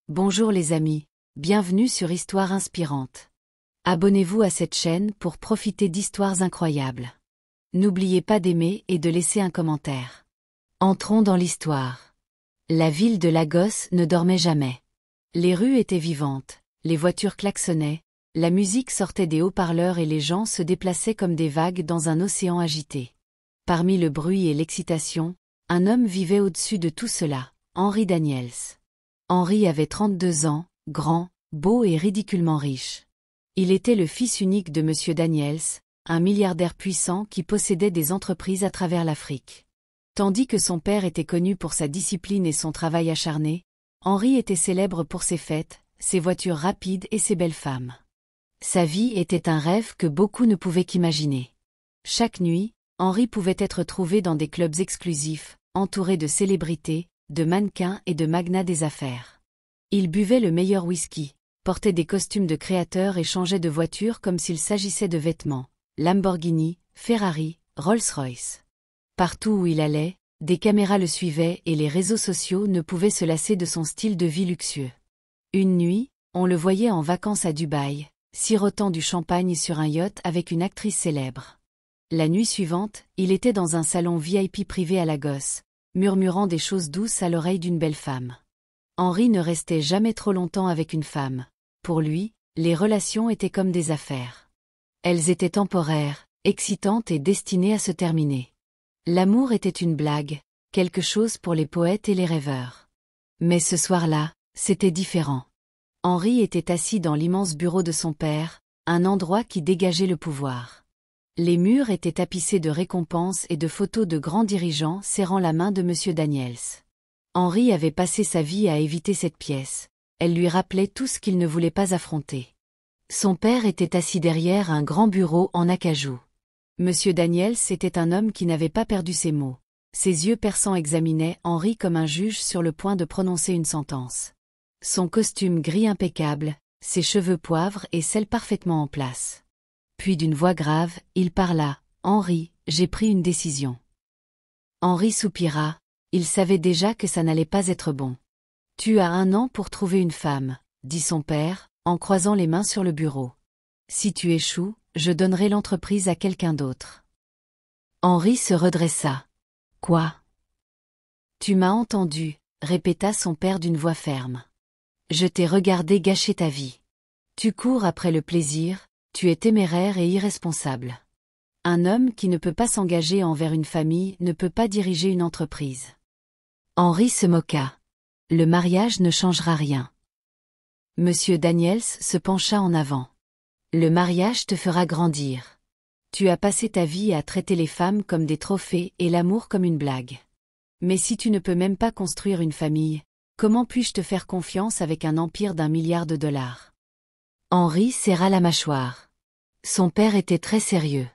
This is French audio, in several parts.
Bonjour les amis, bienvenue sur Histoire inspirante. Abonnez-vous à cette chaîne pour profiter d'histoires incroyables. N'oubliez pas d'aimer et de laisser un commentaire. Entrons dans l'histoire. La ville de Lagos ne dormait jamais. Les rues étaient vivantes, les voitures klaxonnaient, la musique sortait des haut-parleurs et les gens se déplaçaient comme des vagues dans un océan agité. Parmi le bruit et l'excitation, un homme vivait au-dessus de tout cela, Henry Daniels. Henry avait 32 ans, grand, beau et ridiculement riche. Il était le fils unique de M. Daniels, un milliardaire puissant qui possédait des entreprises à travers l'Afrique. Tandis que son père était connu pour sa discipline et son travail acharné, Henry était célèbre pour ses fêtes, ses voitures rapides et ses belles femmes. Sa vie était un rêve que beaucoup ne pouvaient qu'imaginer. Chaque nuit, Henry pouvait être trouvé dans des clubs exclusifs, entouré de célébrités, de mannequins et de magnats des affaires. Il buvait le meilleur whisky, portait des costumes de créateurs et changeait de voiture comme s'il s'agissait de vêtements, Lamborghini, Ferrari, Rolls-Royce. Partout où il allait, des caméras le suivaient et les réseaux sociaux ne pouvaient se lasser de son style de vie luxueux. Une nuit, on le voyait en vacances à Dubaï, sirotant du champagne sur un yacht avec une actrice célèbre. La nuit suivante, il était dans un salon VIP privé à Lagos, murmurant des choses douces à l'oreille d'une belle femme. Henry ne restait jamais trop longtemps avec une femme. Pour lui, les relations étaient comme des affaires. Elles étaient temporaires, excitantes et destinées à se terminer. L'amour était une blague, quelque chose pour les poètes et les rêveurs. Mais ce soir-là, c'était différent. Henry était assis dans l'immense bureau de son père, un endroit qui dégageait le pouvoir. Les murs étaient tapissés de récompenses et de photos de grands dirigeants serrant la main de M. Daniels. Henry avait passé sa vie à éviter cette pièce. Elle lui rappelait tout ce qu'il ne voulait pas affronter. Son père était assis derrière un grand bureau en acajou. M. Daniels était un homme qui n'avait pas perdu ses mots. Ses yeux perçants examinaient Henry comme un juge sur le point de prononcer une sentence. Son costume gris impeccable, ses cheveux poivre et cils parfaitement en place. Puis d'une voix grave, il parla. « Henry, j'ai pris une décision. » Henry soupira, il savait déjà que ça n'allait pas être bon. « Tu as 1 an pour trouver une femme, » dit son père, en croisant les mains sur le bureau. « Si tu échoues, je donnerai l'entreprise à quelqu'un d'autre. » Henry se redressa. « Quoi ? » « Tu m'as entendu, » répéta son père d'une voix ferme. « Je t'ai regardé gâcher ta vie. Tu cours après le plaisir, tu es téméraire et irresponsable. Un homme qui ne peut pas s'engager envers une famille ne peut pas diriger une entreprise. » Henry se moqua. « Le mariage ne changera rien. » Monsieur Daniels se pencha en avant. « Le mariage te fera grandir. Tu as passé ta vie à traiter les femmes comme des trophées et l'amour comme une blague. Mais si tu ne peux même pas construire une famille, comment puis-je te faire confiance avec un empire d'1 milliard de dollars ?» Henry serra la mâchoire. Son père était très sérieux.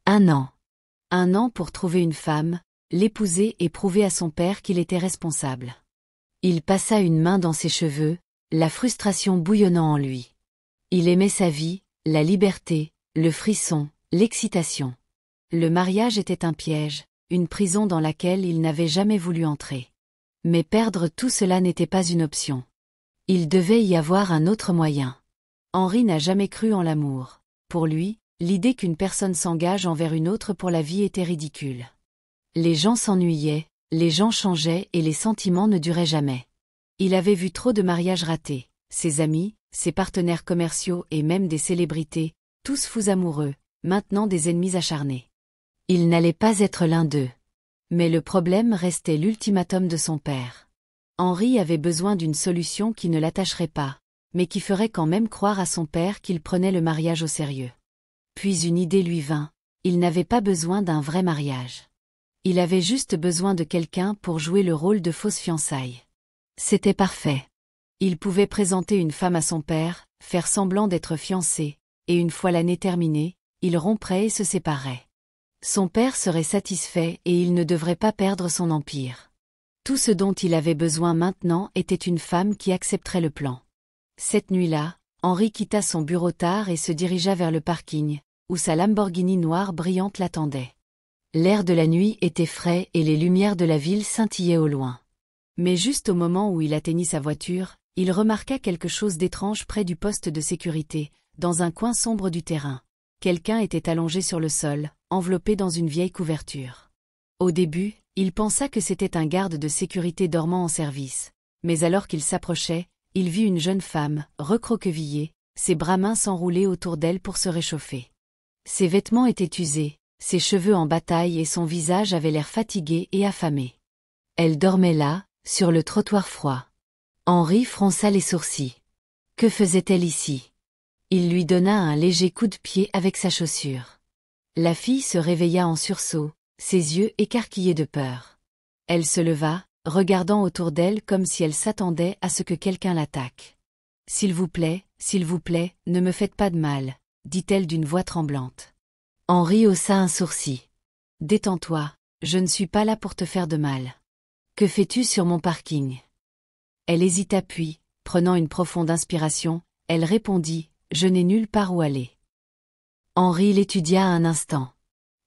1 an. 1 an pour trouver une femme, l'épouser et prouver à son père qu'il était responsable. Il passa une main dans ses cheveux, la frustration bouillonnant en lui. Il aimait sa vie, la liberté, le frisson, l'excitation. Le mariage était un piège, une prison dans laquelle il n'avait jamais voulu entrer. Mais perdre tout cela n'était pas une option. Il devait y avoir un autre moyen. Henry n'a jamais cru en l'amour. Pour lui, l'idée qu'une personne s'engage envers une autre pour la vie était ridicule. Les gens s'ennuyaient, les gens changeaient et les sentiments ne duraient jamais. Il avait vu trop de mariages ratés, ses amis, ses partenaires commerciaux et même des célébrités, tous fous amoureux, maintenant des ennemis acharnés. Il n'allait pas être l'un d'eux. Mais le problème restait l'ultimatum de son père. Henry avait besoin d'une solution qui ne l'attacherait pas, mais qui ferait quand même croire à son père qu'il prenait le mariage au sérieux. Puis une idée lui vint, il n'avait pas besoin d'un vrai mariage. Il avait juste besoin de quelqu'un pour jouer le rôle de fausse fiançaille. C'était parfait. Il pouvait présenter une femme à son père, faire semblant d'être fiancé, et une fois l'année terminée, il romprait et se séparait. Son père serait satisfait et il ne devrait pas perdre son empire. Tout ce dont il avait besoin maintenant était une femme qui accepterait le plan. Cette nuit-là, Henry quitta son bureau tard et se dirigea vers le parking, où sa Lamborghini noire brillante l'attendait. L'air de la nuit était frais et les lumières de la ville scintillaient au loin. Mais juste au moment où il atteignit sa voiture, il remarqua quelque chose d'étrange près du poste de sécurité, dans un coin sombre du terrain. Quelqu'un était allongé sur le sol, enveloppé dans une vieille couverture. Au début, il pensa que c'était un garde de sécurité dormant en service, mais alors qu'il s'approchait, il vit une jeune femme, recroquevillée, ses bras minces enroulés autour d'elle pour se réchauffer. Ses vêtements étaient usés, ses cheveux en bataille et son visage avait l'air fatigué et affamé. Elle dormait là, sur le trottoir froid. Henri fronça les sourcils. Que faisait-elle ici? Il lui donna un léger coup de pied avec sa chaussure. La fille se réveilla en sursaut, ses yeux écarquillés de peur. Elle se leva, regardant autour d'elle comme si elle s'attendait à ce que quelqu'un l'attaque. « S'il vous plaît, ne me faites pas de mal », dit-elle d'une voix tremblante. Henri haussa un sourcil. « Détends-toi, je ne suis pas là pour te faire de mal. Que fais-tu sur mon parking ?» Elle hésita puis, prenant une profonde inspiration, elle répondit « Je n'ai nulle part où aller. » Henri l'étudia un instant.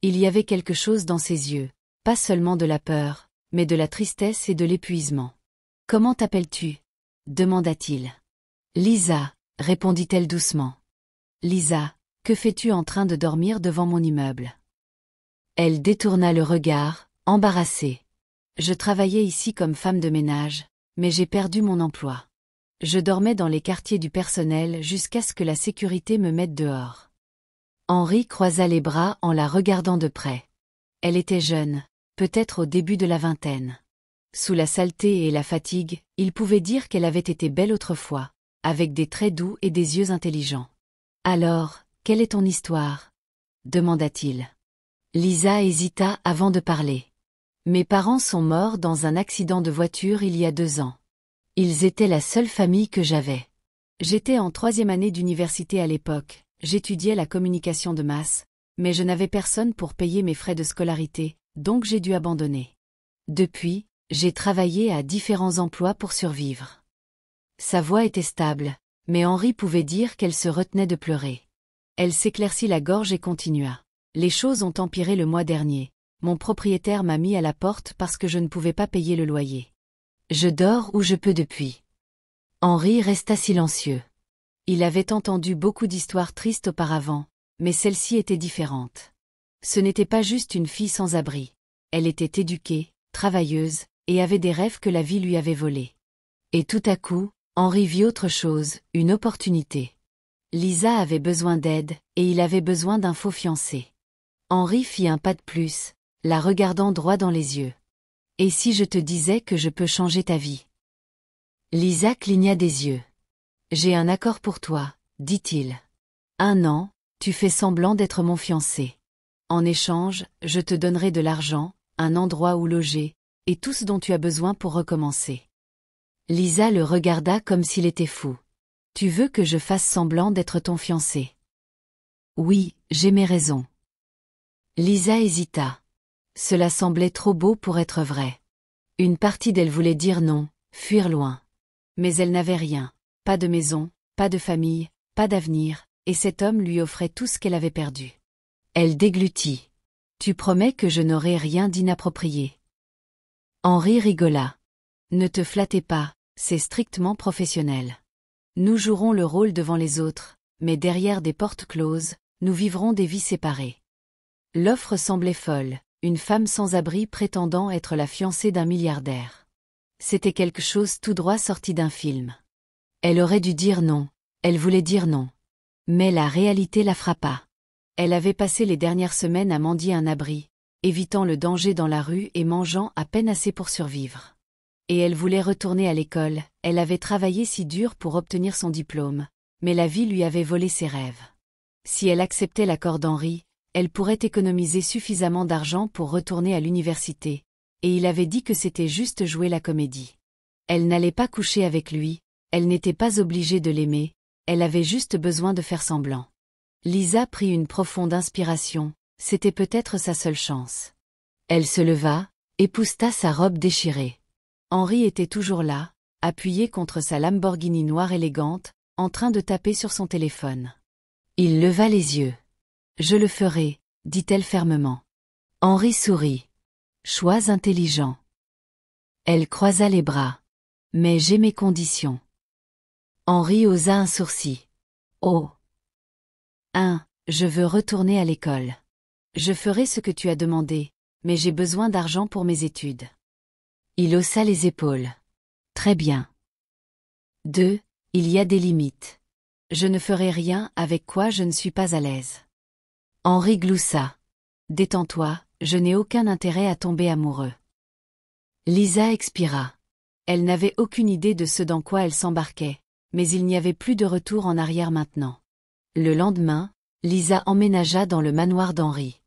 Il y avait quelque chose dans ses yeux, pas seulement de la peur, mais de la tristesse et de l'épuisement. « Comment t'appelles-tu » demanda-t-il. « Lisa » répondit-elle doucement. « Lisa, que fais-tu en train de dormir devant mon immeuble ?» Elle détourna le regard, embarrassée. « Je travaillais ici comme femme de ménage, mais j'ai perdu mon emploi. Je dormais dans les quartiers du personnel jusqu'à ce que la sécurité me mette dehors. » Henri croisa les bras en la regardant de près. Elle était jeune, peut-être au début de la vingtaine. Sous la saleté et la fatigue, il pouvait dire qu'elle avait été belle autrefois, avec des traits doux et des yeux intelligents. « Alors, quelle est ton histoire » demanda-t-il. Lisa hésita avant de parler. « Mes parents sont morts dans un accident de voiture il y a 2 ans. Ils étaient la seule famille que j'avais. J'étais en 3e année d'université à l'époque, j'étudiais la communication de masse, mais je n'avais personne pour payer mes frais de scolarité, donc j'ai dû abandonner. Depuis, j'ai travaillé à différents emplois pour survivre. » Sa voix était stable, mais Henri pouvait dire qu'elle se retenait de pleurer. Elle s'éclaircit la gorge et continua. « Les choses ont empiré le mois dernier. Mon propriétaire m'a mis à la porte parce que je ne pouvais pas payer le loyer. Je dors où je peux depuis. » Henri resta silencieux. Il avait entendu beaucoup d'histoires tristes auparavant, mais celle-ci était différente. Ce n'était pas juste une fille sans abri. Elle était éduquée, travailleuse, et avait des rêves que la vie lui avait volés. Et tout à coup, Henri vit autre chose, une opportunité. Lisa avait besoin d'aide, et il avait besoin d'un faux fiancé. Henri fit un pas de plus, la regardant droit dans les yeux. « Et si je te disais que je peux changer ta vie ?» Lisa cligna des yeux. « J'ai un accord pour toi, » dit-il. « 1 an, tu fais semblant d'être mon fiancé. En échange, je te donnerai de l'argent, un endroit où loger, et tout ce dont tu as besoin pour recommencer. » Lisa le regarda comme s'il était fou. « Tu veux que je fasse semblant d'être ton fiancé ?» « Oui, j'ai mes raisons. » Lisa hésita. Cela semblait trop beau pour être vrai. Une partie d'elle voulait dire non, fuir loin. Mais elle n'avait rien, pas de maison, pas de famille, pas d'avenir, et cet homme lui offrait tout ce qu'elle avait perdu. Elle déglutit. « Tu promets que je n'aurai rien d'inapproprié. » Henri rigola. « Ne te flattez pas, c'est strictement professionnel. Nous jouerons le rôle devant les autres, mais derrière des portes closes, nous vivrons des vies séparées. » L'offre semblait folle, une femme sans abri prétendant être la fiancée d'un milliardaire. C'était quelque chose tout droit sorti d'un film. Elle aurait dû dire non, elle voulait dire non. Mais la réalité la frappa. Elle avait passé les dernières semaines à mendier un abri, évitant le danger dans la rue et mangeant à peine assez pour survivre. Et elle voulait retourner à l'école, elle avait travaillé si dur pour obtenir son diplôme, mais la vie lui avait volé ses rêves. Si elle acceptait l'accord d'Henri, elle pourrait économiser suffisamment d'argent pour retourner à l'université, et il avait dit que c'était juste jouer la comédie. Elle n'allait pas coucher avec lui, elle n'était pas obligée de l'aimer, elle avait juste besoin de faire semblant. Lisa prit une profonde inspiration, c'était peut-être sa seule chance. Elle se leva, épousseta sa robe déchirée. Henri était toujours là, appuyé contre sa Lamborghini noire élégante, en train de taper sur son téléphone. Il leva les yeux. « Je le ferai, » dit-elle fermement. Henri sourit. « Choix intelligent. » Elle croisa les bras. « Mais j'ai mes conditions. Henri hosa un sourcil. Oh. Je veux retourner à l'école. Je ferai ce que tu as demandé, mais j'ai besoin d'argent pour mes études. Il haussa les épaules. Très bien. 2. Il y a des limites. Je ne ferai rien avec quoi je ne suis pas à l'aise. Henri gloussa. Détends-toi, je n'ai aucun intérêt à tomber amoureux. Lisa expira. Elle n'avait aucune idée de ce dans quoi elle s'embarquait, mais il n'y avait plus de retour en arrière maintenant. Le lendemain, Lisa emménagea dans le manoir d'Henri.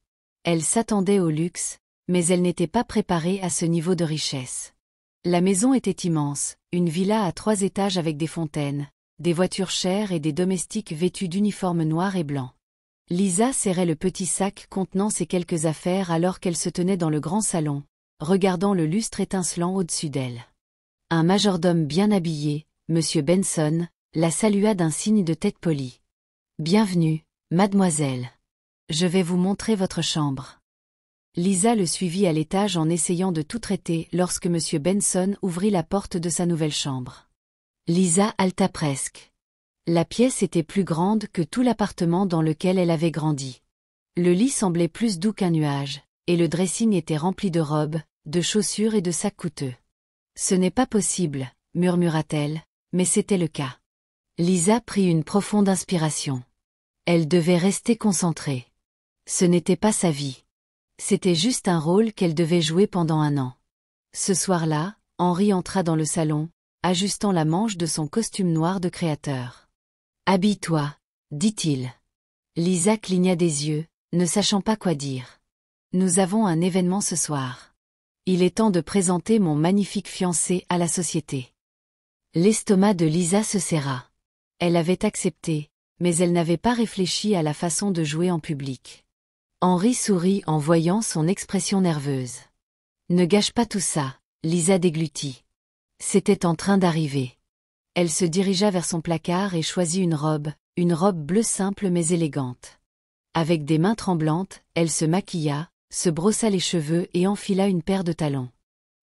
Elle s'attendait au luxe, mais elle n'était pas préparée à ce niveau de richesse. La maison était immense, une villa à 3 étages avec des fontaines, des voitures chères et des domestiques vêtus d'uniformes noirs et blancs. Lisa serrait le petit sac contenant ses quelques affaires alors qu'elle se tenait dans le grand salon, regardant le lustre étincelant au-dessus d'elle. Un majordome bien habillé, Monsieur Benson, la salua d'un signe de tête poli. « Bienvenue, mademoiselle. Je vais vous montrer votre chambre. » Lisa le suivit à l'étage en essayant de tout traiter lorsque Monsieur Benson ouvrit la porte de sa nouvelle chambre. Lisa halta presque. La pièce était plus grande que tout l'appartement dans lequel elle avait grandi. Le lit semblait plus doux qu'un nuage, et le dressing était rempli de robes, de chaussures et de sacs coûteux. « Ce n'est pas possible, » murmura-t-elle, mais c'était le cas. Lisa prit une profonde inspiration. Elle devait rester concentrée. Ce n'était pas sa vie. C'était juste un rôle qu'elle devait jouer pendant 1 an. Ce soir-là, Henri entra dans le salon, ajustant la manche de son costume noir de créateur. « Habille-toi, » dit-il. Lisa cligna des yeux, ne sachant pas quoi dire. « Nous avons un événement ce soir. Il est temps de présenter mon magnifique fiancé à la société. » L'estomac de Lisa se serra. Elle avait accepté, mais elle n'avait pas réfléchi à la façon de jouer en public. Henri sourit en voyant son expression nerveuse. « Ne gâche pas tout ça, » Lisa déglutit. C'était en train d'arriver. Elle se dirigea vers son placard et choisit une robe bleue simple mais élégante. Avec des mains tremblantes, elle se maquilla, se brossa les cheveux et enfila une paire de talons.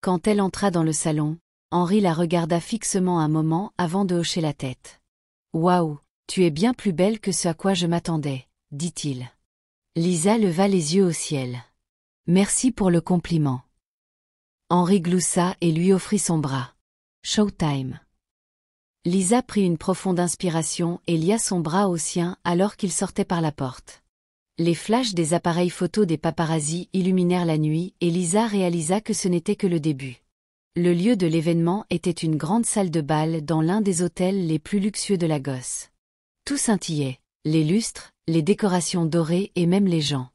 Quand elle entra dans le salon, Henri la regarda fixement un moment avant de hocher la tête. « Waouh, tu es bien plus belle que ce à quoi je m'attendais, » dit-il. Lisa leva les yeux au ciel. « Merci pour le compliment. » Henri gloussa et lui offrit son bras. « Showtime. » Lisa prit une profonde inspiration et lia son bras au sien alors qu'il sortait par la porte. Les flashs des appareils photo des paparazzis illuminèrent la nuit et Lisa réalisa que ce n'était que le début. Le lieu de l'événement était une grande salle de bal dans l'un des hôtels les plus luxueux de Lagos. Tout scintillait, les lustres, les décorations dorées et même les gens.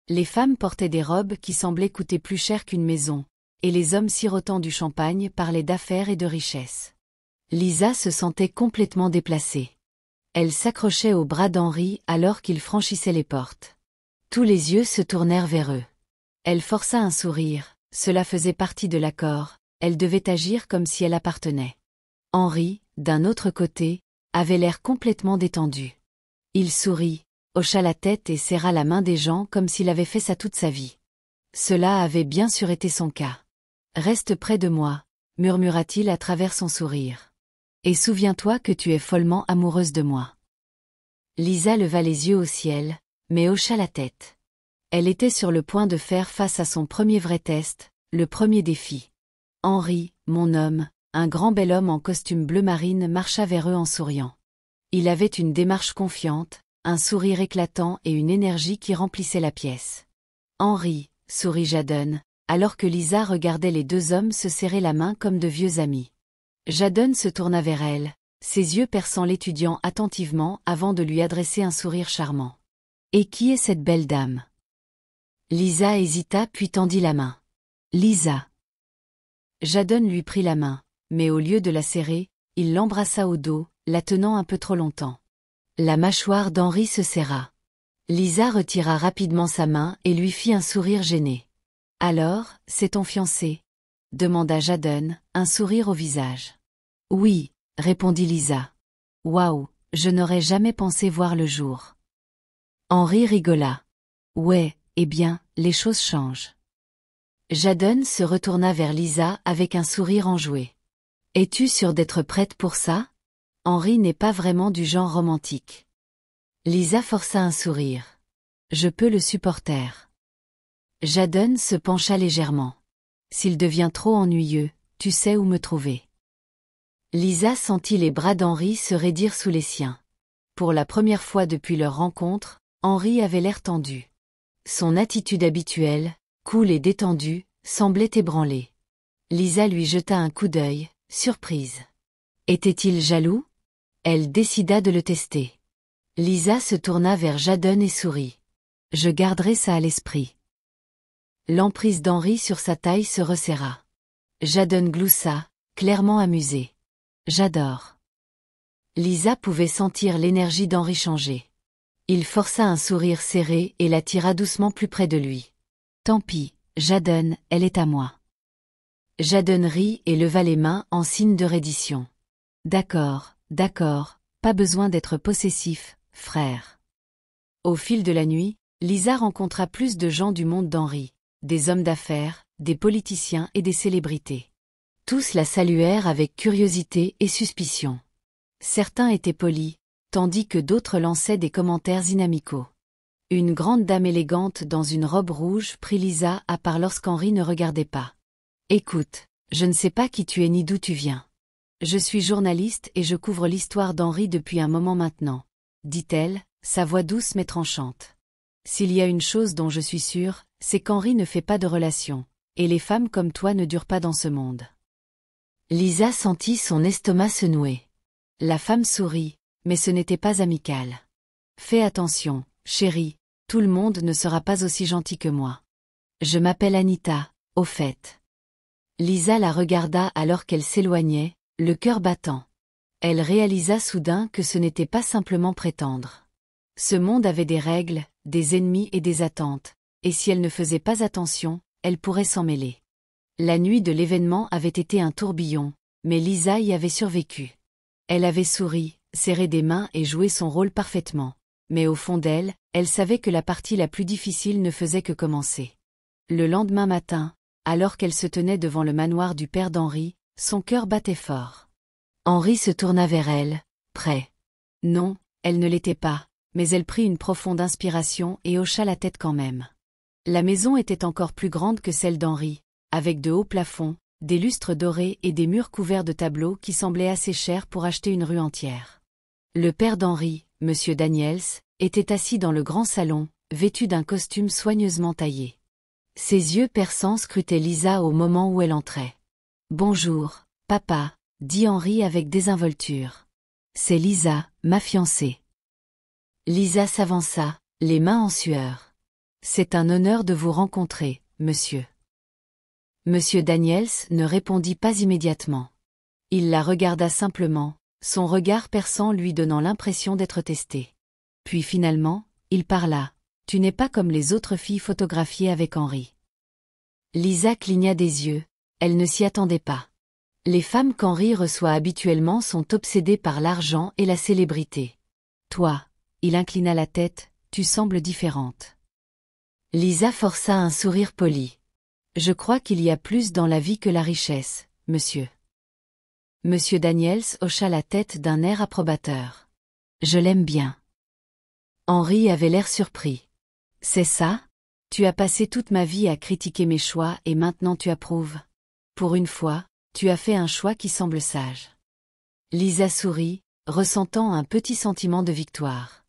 Les femmes portaient des robes qui semblaient coûter plus cher qu'une maison, et les hommes sirotant du champagne parlaient d'affaires et de richesse. Lisa se sentait complètement déplacée. Elle s'accrochait au bras d'Henri alors qu'il franchissait les portes. Tous les yeux se tournèrent vers eux. Elle força un sourire, cela faisait partie de l'accord, elle devait agir comme si elle appartenait. Henri, d'un autre côté, avait l'air complètement détendu. Il sourit, hocha la tête et serra la main des gens comme s'il avait fait ça toute sa vie. Cela avait bien sûr été son cas. « Reste près de moi », murmura-t-il à travers son sourire. « Et souviens-toi que tu es follement amoureuse de moi. » Lisa leva les yeux au ciel, mais hocha la tête. Elle était sur le point de faire face à son premier vrai test, le premier défi. Henri, mon homme, un grand bel homme en costume bleu marine marcha vers eux en souriant. Il avait une démarche confiante, un sourire éclatant et une énergie qui remplissait la pièce. « Henri », sourit Jadon, alors que Lisa regardait les 2 hommes se serrer la main comme de vieux amis. Jadon se tourna vers elle, ses yeux perçant l'étudiant attentivement avant de lui adresser un sourire charmant. « Et qui est cette belle dame ?» Lisa hésita puis tendit la main. « Lisa. » Jadon lui prit la main, mais au lieu de la serrer, il l'embrassa au dos, la tenant un peu trop longtemps. La mâchoire d'Henri se serra. Lisa retira rapidement sa main et lui fit un sourire gêné. « Alors, c'est ton fiancé ?» demanda Jadon, un sourire au visage. « Oui », répondit Lisa. « Waouh, je n'aurais jamais pensé voir le jour. » Henri rigola. « Ouais, eh bien, les choses changent. » Jadon se retourna vers Lisa avec un sourire enjoué. « Es-tu sûre d'être prête pour ça ?» Henri n'est pas vraiment du genre romantique. Lisa força un sourire. Je peux le supporter. Jadon se pencha légèrement. S'il devient trop ennuyeux, tu sais où me trouver. Lisa sentit les bras d'Henri se raidir sous les siens. Pour la première fois depuis leur rencontre, Henri avait l'air tendu. Son attitude habituelle, cool et détendue, semblait ébranlée. Lisa lui jeta un coup d'œil, surprise. Était-il jaloux? Elle décida de le tester. Lisa se tourna vers Jadon et sourit. Je garderai ça à l'esprit. L'emprise d'Henri sur sa taille se resserra. Jadon gloussa, clairement amusé. J'adore. Lisa pouvait sentir l'énergie d'Henri changer. Il força un sourire serré et la tira doucement plus près de lui. Tant pis, Jadon, elle est à moi. Jadon rit et leva les mains en signe de reddition. D'accord, pas besoin d'être possessif, frère. Au fil de la nuit, Lisa rencontra plus de gens du monde d'Henri, des hommes d'affaires, des politiciens et des célébrités. Tous la saluèrent avec curiosité et suspicion. Certains étaient polis, tandis que d'autres lançaient des commentaires inamicaux. Une grande dame élégante dans une robe rouge prit Lisa à part lorsqu'Henri ne regardait pas. « Écoute, je ne sais pas qui tu es ni d'où tu viens. Je suis journaliste et je couvre l'histoire d'Henri depuis un moment maintenant, » dit-elle, sa voix douce mais tranchante. « S'il y a une chose dont je suis sûre, c'est qu'Henri ne fait pas de relations, et les femmes comme toi ne durent pas dans ce monde. » Lisa sentit son estomac se nouer. La femme sourit, mais ce n'était pas amical. « Fais attention, chérie, tout le monde ne sera pas aussi gentil que moi. Je m'appelle Anita, au fait. » Lisa la regarda alors qu'elle s'éloignait, le cœur battant. Elle réalisa soudain que ce n'était pas simplement prétendre. Ce monde avait des règles, des ennemis et des attentes, et si elle ne faisait pas attention, elle pourrait s'en mêler. La nuit de l'événement avait été un tourbillon, mais Lisa y avait survécu. Elle avait souri, serré des mains et joué son rôle parfaitement. Mais au fond d'elle, elle savait que la partie la plus difficile ne faisait que commencer. Le lendemain matin, alors qu'elle se tenait devant le manoir du père d'Henri, son cœur battait fort. Henri se tourna vers elle, prêt. Non, elle ne l'était pas, mais elle prit une profonde inspiration et hocha la tête quand même. La maison était encore plus grande que celle d'Henri, avec de hauts plafonds, des lustres dorés et des murs couverts de tableaux qui semblaient assez chers pour acheter une rue entière. Le père d'Henri, Monsieur Daniels, était assis dans le grand salon, vêtu d'un costume soigneusement taillé. Ses yeux perçants scrutaient Lisa au moment où elle entrait. « Bonjour, papa », dit Henri avec désinvolture. « C'est Lisa, ma fiancée. » Lisa s'avança, les mains en sueur. « C'est un honneur de vous rencontrer, monsieur. » Monsieur Daniels ne répondit pas immédiatement. Il la regarda simplement, son regard perçant lui donnant l'impression d'être testé. Puis finalement, il parla. « Tu n'es pas comme les autres filles photographiées avec Henri. » Lisa cligna des yeux, elle ne s'y attendait pas. Les femmes qu'Henri reçoit habituellement sont obsédées par l'argent et la célébrité. Toi, il inclina la tête, tu sembles différente. Lisa força un sourire poli. Je crois qu'il y a plus dans la vie que la richesse, monsieur. Monsieur Daniels hocha la tête d'un air approbateur. Je l'aime bien. Henri avait l'air surpris. C'est ça? Tu as passé toute ma vie à critiquer mes choix et maintenant tu approuves. Pour une fois, tu as fait un choix qui semble sage. Lisa sourit, ressentant un petit sentiment de victoire.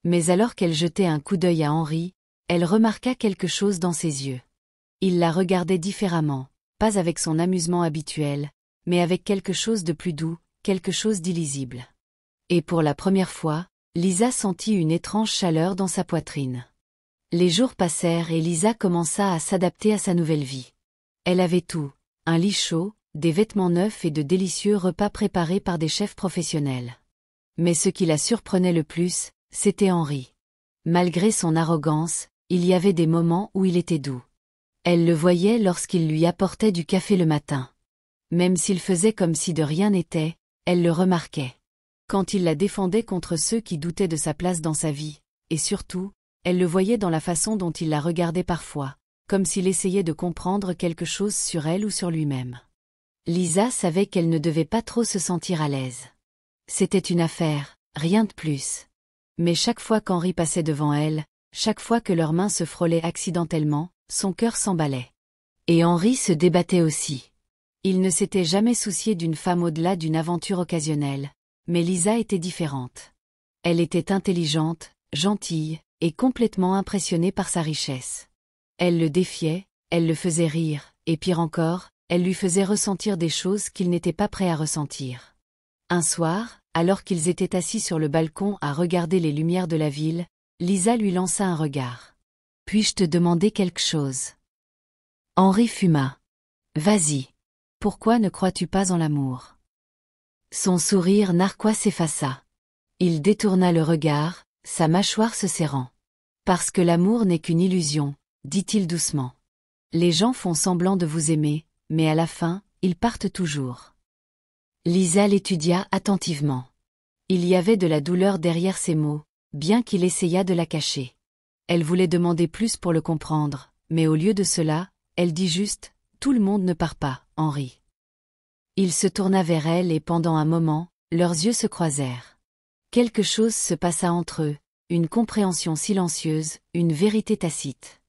Mais alors qu'elle jetait un coup d'œil à Henri, elle remarqua quelque chose dans ses yeux. Il la regardait différemment, pas avec son amusement habituel, mais avec quelque chose de plus doux, quelque chose d'illisible. Et pour la première fois, Lisa sentit une étrange chaleur dans sa poitrine. Les jours passèrent et Lisa commença à s'adapter à sa nouvelle vie. Elle avait tout, un lit chaud, des vêtements neufs et de délicieux repas préparés par des chefs professionnels. Mais ce qui la surprenait le plus, c'était Henri. Malgré son arrogance, il y avait des moments où il était doux. Elle le voyait lorsqu'il lui apportait du café le matin. Même s'il faisait comme si de rien n'était, elle le remarquait. Quand il la défendait contre ceux qui doutaient de sa place dans sa vie, et surtout, elle le voyait dans la façon dont il la regardait parfois, comme s'il essayait de comprendre quelque chose sur elle ou sur lui-même. Lisa savait qu'elle ne devait pas trop se sentir à l'aise. C'était une affaire, rien de plus. Mais chaque fois qu'Henri passait devant elle, chaque fois que leurs mains se frôlaient accidentellement, son cœur s'emballait. Et Henri se débattait aussi. Il ne s'était jamais soucié d'une femme au-delà d'une aventure occasionnelle. Mais Lisa était différente. Elle était intelligente, gentille, et complètement impressionnée par sa richesse. Elle le défiait, elle le faisait rire, et pire encore, elle lui faisait ressentir des choses qu'il n'était pas prêt à ressentir. Un soir, alors qu'ils étaient assis sur le balcon à regarder les lumières de la ville, Lisa lui lança un regard. « Puis-je te demander quelque chose ?» Henri fuma. « Vas-y. Pourquoi ne crois-tu pas en l'amour ?» Son sourire narquois s'effaça. Il détourna le regard, sa mâchoire se serrant. « Parce que l'amour n'est qu'une illusion, » dit-il doucement. « Les gens font semblant de vous aimer, mais à la fin, ils partent toujours. » Lisa l'étudia attentivement. Il y avait de la douleur derrière ses mots, bien qu'il essayât de la cacher. Elle voulait demander plus pour le comprendre, mais au lieu de cela, elle dit juste « Tout le monde ne part pas, Henri. » Il se tourna vers elle et pendant un moment, leurs yeux se croisèrent. Quelque chose se passa entre eux, une compréhension silencieuse, une vérité tacite.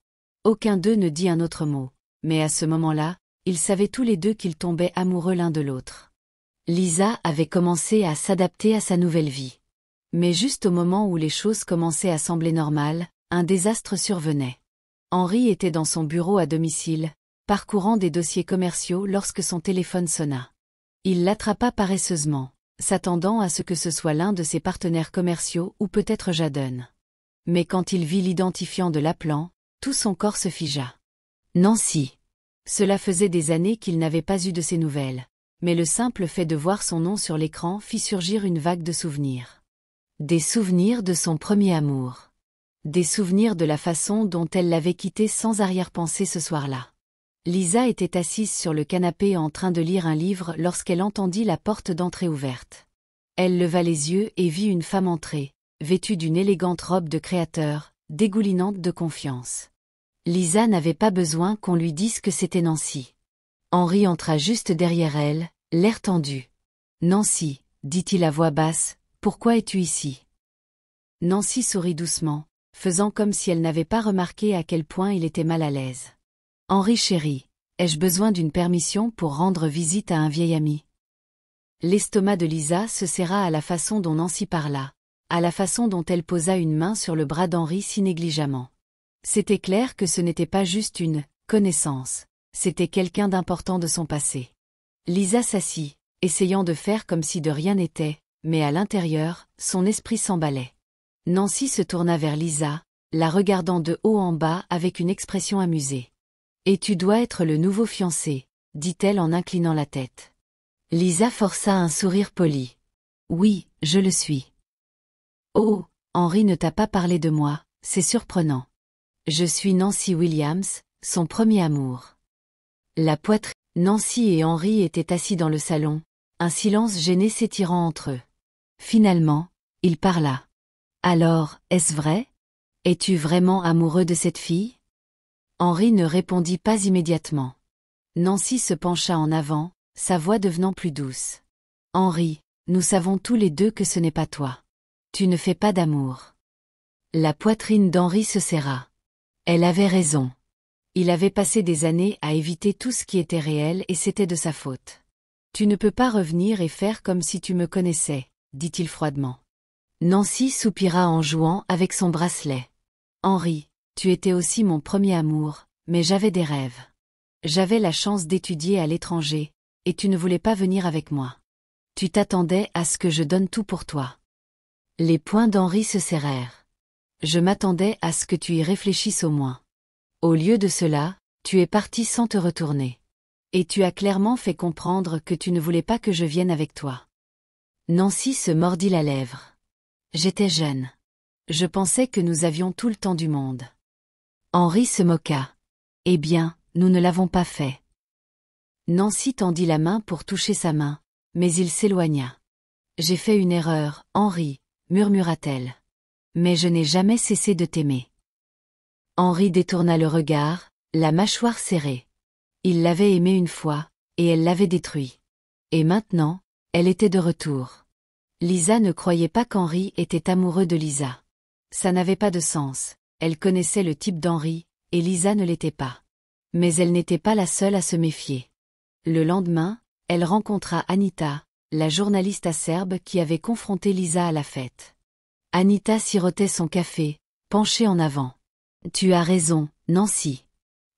Aucun d'eux ne dit un autre mot, mais à ce moment-là, ils savaient tous les deux qu'ils tombaient amoureux l'un de l'autre. Lisa avait commencé à s'adapter à sa nouvelle vie. Mais juste au moment où les choses commençaient à sembler normales, un désastre survenait. Henri était dans son bureau à domicile, parcourant des dossiers commerciaux lorsque son téléphone sonna. Il l'attrapa paresseusement, s'attendant à ce que ce soit l'un de ses partenaires commerciaux ou peut-être Jadon. Mais quand il vit l'identifiant de l'appelant, tout son corps se figea. Nancy. Cela faisait des années qu'il n'avait pas eu de ses nouvelles, mais le simple fait de voir son nom sur l'écran fit surgir une vague de souvenirs. Des souvenirs de son premier amour. Des souvenirs de la façon dont elle l'avait quitté sans arrière-pensée ce soir-là. Lisa était assise sur le canapé en train de lire un livre lorsqu'elle entendit la porte d'entrée ouverte. Elle leva les yeux et vit une femme entrer, vêtue d'une élégante robe de créateur, dégoulinante de confiance. Lisa n'avait pas besoin qu'on lui dise que c'était Nancy. Henri entra juste derrière elle, l'air tendu. « Nancy, » dit-il à voix basse, « pourquoi es-tu ici ?» Nancy sourit doucement, faisant comme si elle n'avait pas remarqué à quel point il était mal à l'aise. « Henri chéri, ai-je besoin d'une permission pour rendre visite à un vieil ami ?» L'estomac de Lisa se serra à la façon dont Nancy parla, à la façon dont elle posa une main sur le bras d'Henri si négligemment. C'était clair que ce n'était pas juste une « connaissance », c'était quelqu'un d'important de son passé. Lisa s'assit, essayant de faire comme si de rien n'était, mais à l'intérieur, son esprit s'emballait. Nancy se tourna vers Lisa, la regardant de haut en bas avec une expression amusée. « Et tu dois être le nouveau fiancé, » dit-elle en inclinant la tête. Lisa força un sourire poli. « Oui, je le suis. »« Oh, Henri ne t'a pas parlé de moi, c'est surprenant. Je suis Nancy Williams, son premier amour. » La poitrine. Nancy et Henri étaient assis dans le salon, un silence gêné s'étirant entre eux. Finalement, il parla. « Alors, est-ce vrai? Es-tu vraiment amoureux de cette fille ?» Henri ne répondit pas immédiatement. Nancy se pencha en avant, sa voix devenant plus douce. « Henri, nous savons tous les deux que ce n'est pas toi. Tu ne fais pas d'amour. » La poitrine d'Henri se serra. Elle avait raison. Il avait passé des années à éviter tout ce qui était réel et c'était de sa faute. « Tu ne peux pas revenir et faire comme si tu me connaissais, » dit-il froidement. Nancy soupira en jouant avec son bracelet. « Henri, tu étais aussi mon premier amour, mais j'avais des rêves. J'avais la chance d'étudier à l'étranger, et tu ne voulais pas venir avec moi. Tu t'attendais à ce que je donne tout pour toi. » Les poings d'Henri se serrèrent. « Je m'attendais à ce que tu y réfléchisses au moins. Au lieu de cela, tu es parti sans te retourner. Et tu as clairement fait comprendre que tu ne voulais pas que je vienne avec toi. » Nancy se mordit la lèvre. « J'étais jeune. Je pensais que nous avions tout le temps du monde. » Henri se moqua. « Eh bien, nous ne l'avons pas fait. » Nancy tendit la main pour toucher sa main, mais il s'éloigna. « J'ai fait une erreur, Henri, » murmura-t-elle. « Mais je n'ai jamais cessé de t'aimer. » Henri détourna le regard, la mâchoire serrée. Il l'avait aimée une fois, et elle l'avait détruit. Et maintenant, elle était de retour. Lisa ne croyait pas qu'Henri était amoureux de Lisa. Ça n'avait pas de sens, elle connaissait le type d'Henri, et Lisa ne l'était pas. Mais elle n'était pas la seule à se méfier. Le lendemain, elle rencontra Anita, la journaliste acerbe qui avait confronté Lisa à la fête. Anita sirotait son café, penchée en avant. « Tu as raison, Nancy.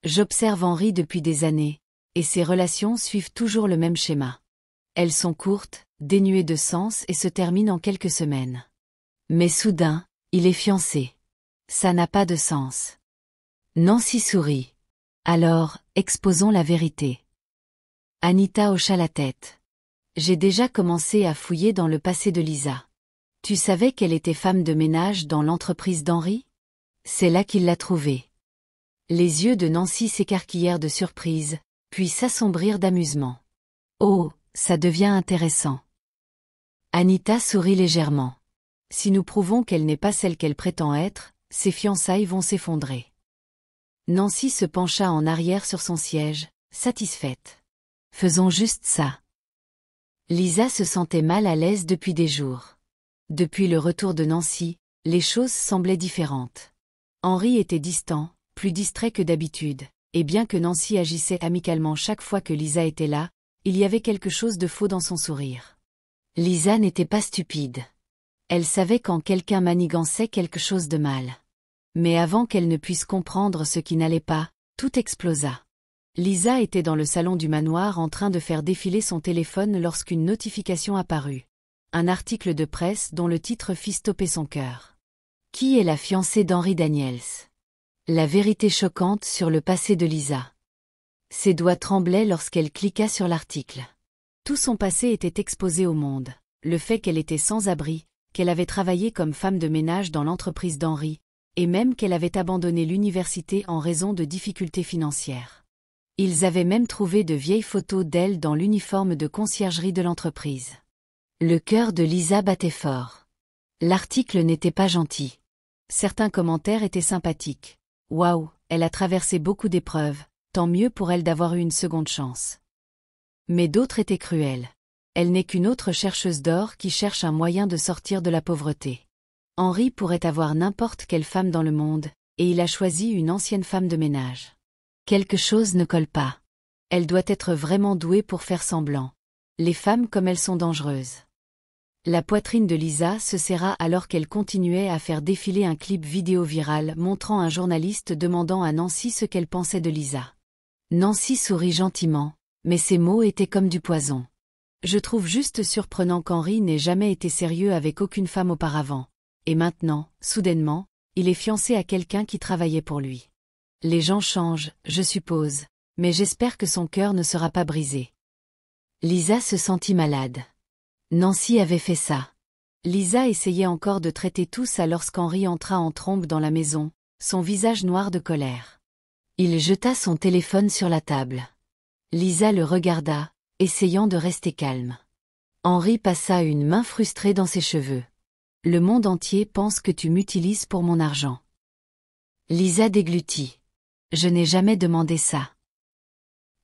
J'observe Henri depuis des années, et ses relations suivent toujours le même schéma. Elles sont courtes, dénuées de sens et se terminent en quelques semaines. Mais soudain, il est fiancé. Ça n'a pas de sens. » Nancy sourit. « Alors, exposons la vérité. » Anita hocha la tête. « J'ai déjà commencé à fouiller dans le passé de Lisa. Tu savais qu'elle était femme de ménage dans l'entreprise d'Henri? C'est là qu'il l'a trouvée. » Les yeux de Nancy s'écarquillèrent de surprise, puis s'assombrirent d'amusement. « Oh, ça devient intéressant. » Anita sourit légèrement. « Si nous prouvons qu'elle n'est pas celle qu'elle prétend être, ses fiançailles vont s'effondrer. » Nancy se pencha en arrière sur son siège, satisfaite. « Faisons juste ça. » Lisa se sentait mal à l'aise depuis des jours. Depuis le retour de Nancy, les choses semblaient différentes. Henri était distant, plus distrait que d'habitude, et bien que Nancy agissait amicalement chaque fois que Lisa était là, il y avait quelque chose de faux dans son sourire. Lisa n'était pas stupide. Elle savait quand quelqu'un manigançait quelque chose de mal. Mais avant qu'elle ne puisse comprendre ce qui n'allait pas, tout explosa. Lisa était dans le salon du manoir en train de faire défiler son téléphone lorsqu'une notification apparut. Un article de presse dont le titre fit stopper son cœur. Qui est la fiancée d'Henri Daniels? La vérité choquante sur le passé de Lisa. Ses doigts tremblaient lorsqu'elle cliqua sur l'article. Tout son passé était exposé au monde. Le fait qu'elle était sans abri, qu'elle avait travaillé comme femme de ménage dans l'entreprise d'Henri, et même qu'elle avait abandonné l'université en raison de difficultés financières. Ils avaient même trouvé de vieilles photos d'elle dans l'uniforme de conciergerie de l'entreprise. Le cœur de Lisa battait fort. L'article n'était pas gentil. Certains commentaires étaient sympathiques. Waouh, elle a traversé beaucoup d'épreuves, tant mieux pour elle d'avoir eu une seconde chance. Mais d'autres étaient cruels. Elle n'est qu'une autre chercheuse d'or qui cherche un moyen de sortir de la pauvreté. Henri pourrait avoir n'importe quelle femme dans le monde, et il a choisi une ancienne femme de ménage. Quelque chose ne colle pas. Elle doit être vraiment douée pour faire semblant. Les femmes comme elles sont dangereuses. La poitrine de Lisa se serra alors qu'elle continuait à faire défiler un clip vidéo viral montrant un journaliste demandant à Nancy ce qu'elle pensait de Lisa. Nancy sourit gentiment, mais ses mots étaient comme du poison. Je trouve juste surprenant qu'Henri n'ait jamais été sérieux avec aucune femme auparavant. Et maintenant, soudainement, il est fiancé à quelqu'un qui travaillait pour lui. Les gens changent, je suppose, mais j'espère que son cœur ne sera pas brisé. Lisa se sentit malade. Nancy avait fait ça. Lisa essayait encore de traiter tout ça lorsqu'Henri entra en trombe dans la maison, son visage noir de colère. Il jeta son téléphone sur la table. Lisa le regarda, essayant de rester calme. Henri passa une main frustrée dans ses cheveux. « Le monde entier pense que tu m'utilises pour mon argent. » Lisa déglutit. « Je n'ai jamais demandé ça. »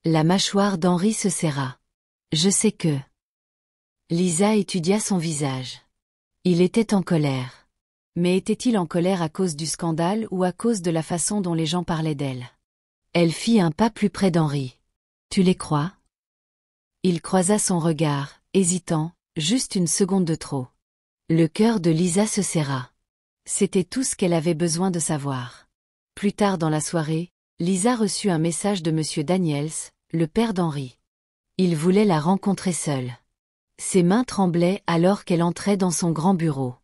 La mâchoire d'Henri se serra. « Je sais que... » Lisa étudia son visage. Il était en colère. Mais était-il en colère à cause du scandale ou à cause de la façon dont les gens parlaient d'elle? Elle fit un pas plus près d'Henri. « Tu les crois? » Il croisa son regard, hésitant, juste une seconde de trop. Le cœur de Lisa se serra. C'était tout ce qu'elle avait besoin de savoir. Plus tard dans la soirée, Lisa reçut un message de M. Daniels, le père d'Henri. Il voulait la rencontrer seule. Ses mains tremblaient alors qu'elle entrait dans son grand bureau.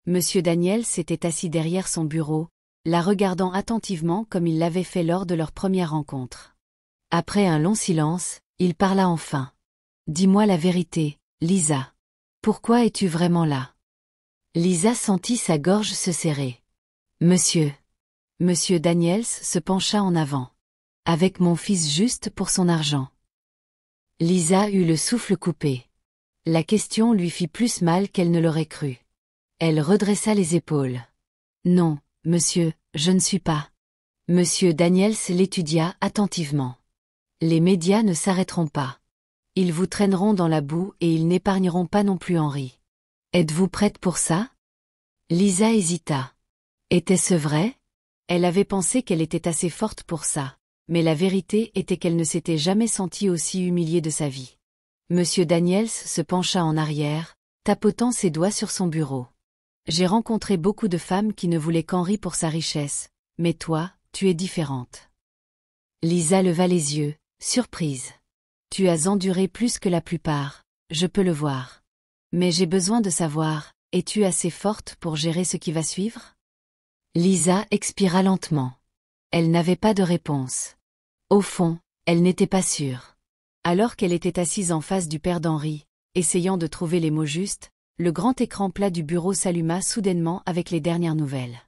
M. Daniels s'était assis derrière son bureau, la regardant attentivement comme il l'avait fait lors de leur première rencontre. Après un long silence, il parla enfin. « Dis-moi la vérité, Lisa. Pourquoi es-tu vraiment là? » Lisa sentit sa gorge se serrer. « Monsieur. » Monsieur Daniels se pencha en avant. « Avec mon fils juste pour son argent. » Lisa eut le souffle coupé. La question lui fit plus mal qu'elle ne l'aurait cru. Elle redressa les épaules. « Non, monsieur, je ne suis pas. » Monsieur Daniels l'étudia attentivement. « Les médias ne s'arrêteront pas. Ils vous traîneront dans la boue et ils n'épargneront pas non plus Henri. Êtes-vous prête pour ça? Lisa hésita. Était-ce vrai? Elle avait pensé qu'elle était assez forte pour ça, mais la vérité était qu'elle ne s'était jamais sentie aussi humiliée de sa vie. Monsieur Daniels se pencha en arrière, tapotant ses doigts sur son bureau. J'ai rencontré beaucoup de femmes qui ne voulaient qu'Henri pour sa richesse, mais toi, tu es différente. Lisa leva les yeux, surprise. Tu as enduré plus que la plupart, je peux le voir. Mais j'ai besoin de savoir, es-tu assez forte pour gérer ce qui va suivre? Lisa expira lentement. Elle n'avait pas de réponse. Au fond, elle n'était pas sûre. Alors qu'elle était assise en face du père d'Henri, essayant de trouver les mots justes, le grand écran plat du bureau s'alluma soudainement avec les dernières nouvelles.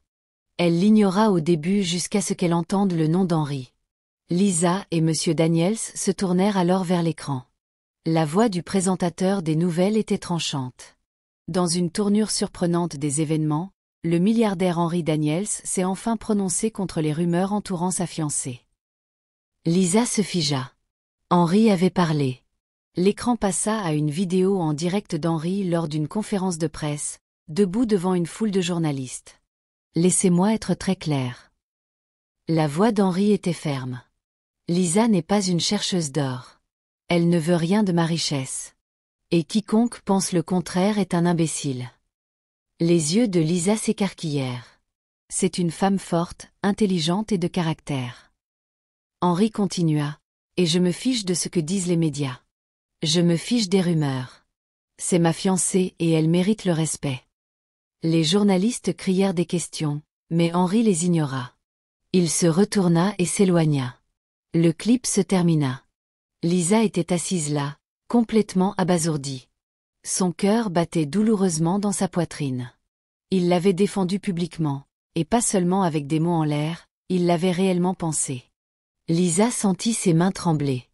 Elle l'ignora au début jusqu'à ce qu'elle entende le nom d'Henri. Lisa et Monsieur Daniels se tournèrent alors vers l'écran. La voix du présentateur des nouvelles était tranchante. Dans une tournure surprenante des événements, le milliardaire Henri Daniels s'est enfin prononcé contre les rumeurs entourant sa fiancée. Lisa se figea. Henri avait parlé. L'écran passa à une vidéo en direct d'Henri lors d'une conférence de presse, debout devant une foule de journalistes. Laissez-moi être très clair. La voix d'Henri était ferme. Lisa n'est pas une chercheuse d'or. Elle ne veut rien de ma richesse. Et quiconque pense le contraire est un imbécile. Les yeux de Lisa s'écarquillèrent. C'est une femme forte, intelligente et de caractère. Henri continua. Et je me fiche de ce que disent les médias. Je me fiche des rumeurs. C'est ma fiancée et elle mérite le respect. Les journalistes crièrent des questions, mais Henri les ignora. Il se retourna et s'éloigna. Le clip se termina. Lisa était assise là, complètement abasourdie. Son cœur battait douloureusement dans sa poitrine. Il l'avait défendue publiquement, et pas seulement avec des mots en l'air, il l'avait réellement pensé. Lisa sentit ses mains trembler.